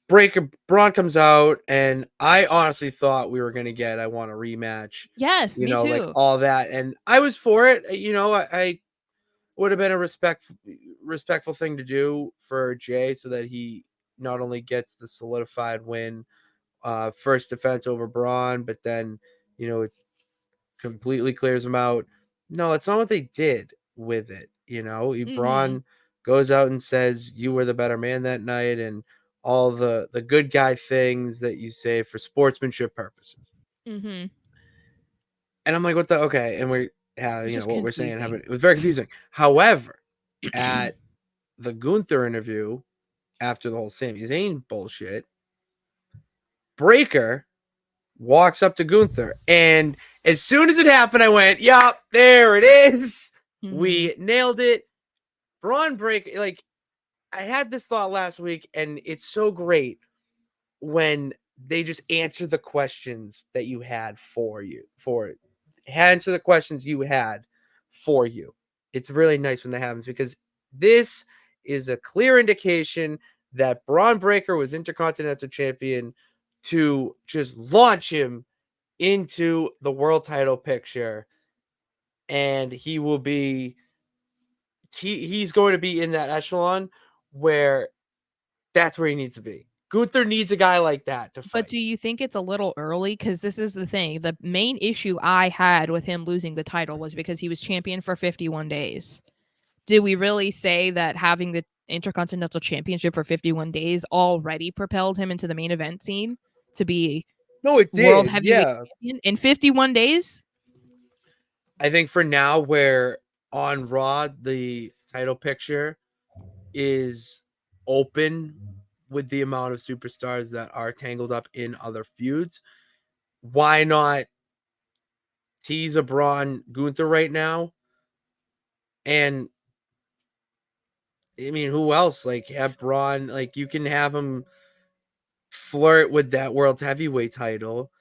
Braun comes out, and I honestly thought we were gonna get I want a rematch. Yes, me Like too. all that, and I was for it. I would have been a respectful thing to do for Jey, so that he not only gets the solidified win, first defense over Braun, but then it completely clears him out. No, it's not what they did with it. Mm-hmm. Braun goes out and says you were the better man that night, and all the good guy things that you say for sportsmanship purposes. Mm-hmm. And I'm like, what the okay? And It's just what we're saying confusing. happened. It was very confusing. However, at the Gunther interview after the whole Sami Zayn bullshit, Breakker walks up to Gunther, and as soon as it happened, I went, "Yup, there it is. Mm-hmm. We nailed it." Bron Breakker, like I had this thought last week, and it's so great when they just answer the questions that you had for you for it. Answer the questions you had for you. It's really nice when that happens, because this is a clear indication that Bron Breakker was Intercontinental Champion to just launch him into the world title picture, and he's going to be in that echelon where that's where he needs to be. Gunther needs a guy like that to But fight. do you think it's a little early? Because this is the thing. The main issue I had with him losing the title was because he was champion for 51 days. Did we really say that having the Intercontinental Championship for 51 days already propelled him into the main event scene to be No, it world did. heavyweight Yeah. champion in 51 days? I think for now, where on Raw the title picture is open with the amount of superstars that are tangled up in other feuds, why not tease a Braun Gunther right now? And I mean, who else? Like, have Braun, like, you can have him flirt with that world's heavyweight title,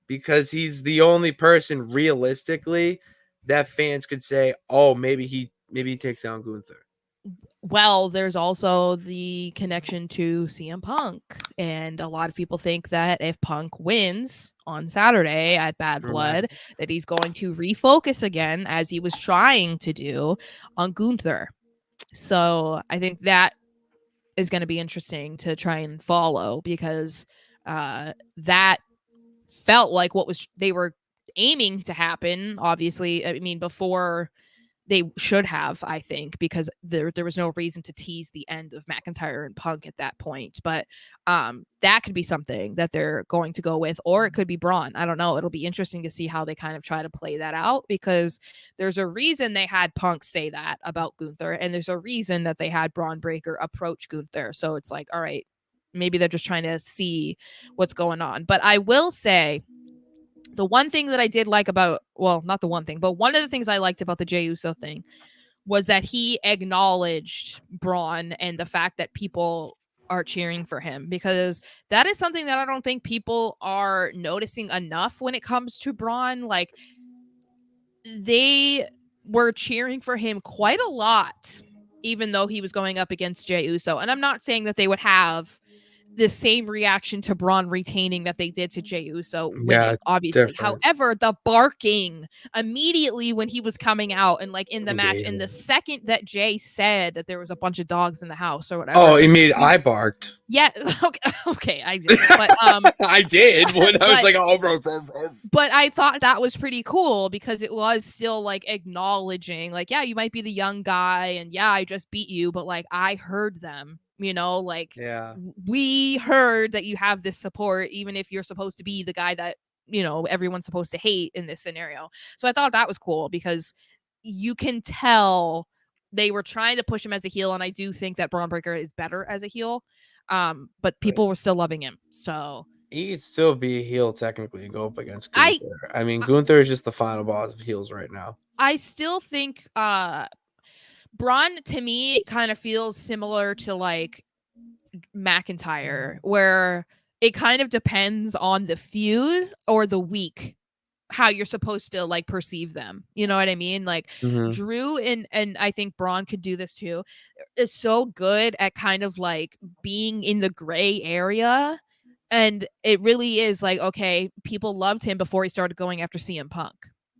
because he's the only person realistically that fans could say, oh, maybe he takes down Gunther. Well, there's also the connection to CM Punk. And a lot of people think that if Punk wins on Saturday at Bad Right. Blood, that he's going to refocus again, as he was trying to do, on Gunther. So I think that is going to be interesting to try and follow, because that felt like what was they were aiming to happen. Obviously, I mean, before they should have, I think, because there was no reason to tease the end of McIntyre and Punk at that point. But that could be something that they're going to go with, or it could be Braun. I don't know. It'll be interesting to see how they kind of try to play that out, because there's a reason they had Punk say that about Gunther, and there's a reason that they had Bron Breakker approach Gunther. So it's like, all right, maybe they're just trying to see what's going on. But I will say, the one thing that I did like about, well, not the one thing, but one of the things I liked about the Jey Uso thing was that he acknowledged Braun and the fact that people are cheering for him, because that is something that I don't think people are noticing enough when it comes to Braun. Like, they were cheering for him quite a lot, even though he was going up against Jey Uso. And I'm not saying that they would have the same reaction to Braun retaining that they did to Jey Uso Yeah, winning, it's obviously. different. However, the barking immediately when he was coming out and like in the match, Yeah. and the second that Jey said that there was a bunch of dogs in the house or Oh, whatever, I barked. yeah, okay, I didn't, but I did when I was but like, oh, but I thought that was pretty cool, because it was still like acknowledging, like, yeah, you might be the young guy, and yeah, I just beat you, but like I heard them, like yeah. we heard that you have this support, even if you're supposed to be the guy that everyone's supposed to hate in this scenario. So I thought that was cool, because you can tell they were trying to push him as a heel, and I do think that Bron Breakker is better as a heel, but Right. people were still loving him. So He could still be a heel technically and go up against I Gunther. I mean, Gunther is just the final boss of heels right now. I still think Braun, to me, kind of feels similar to like McIntyre, where it kind of depends on the feud or the week how you're supposed to like perceive them. You know what I mean? Like Mhm. Drew and I think Braun could do this too, is so good at kind of like being in the gray area. And it really is like, okay, people loved him before he started going after CM Punk.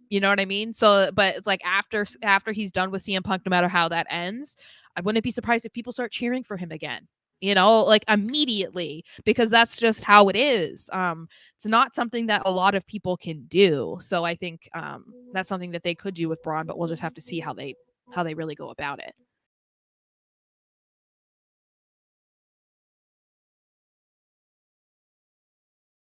You know what I mean? So, but it's like after he's done with CM Punk, no matter how that ends, I wouldn't be surprised if people start cheering for him again. You know, like immediately, because that's just how it is. It's not something that a lot of people can do. So I think that's something that they could do with Braun, but we'll just have to see how they really go about it.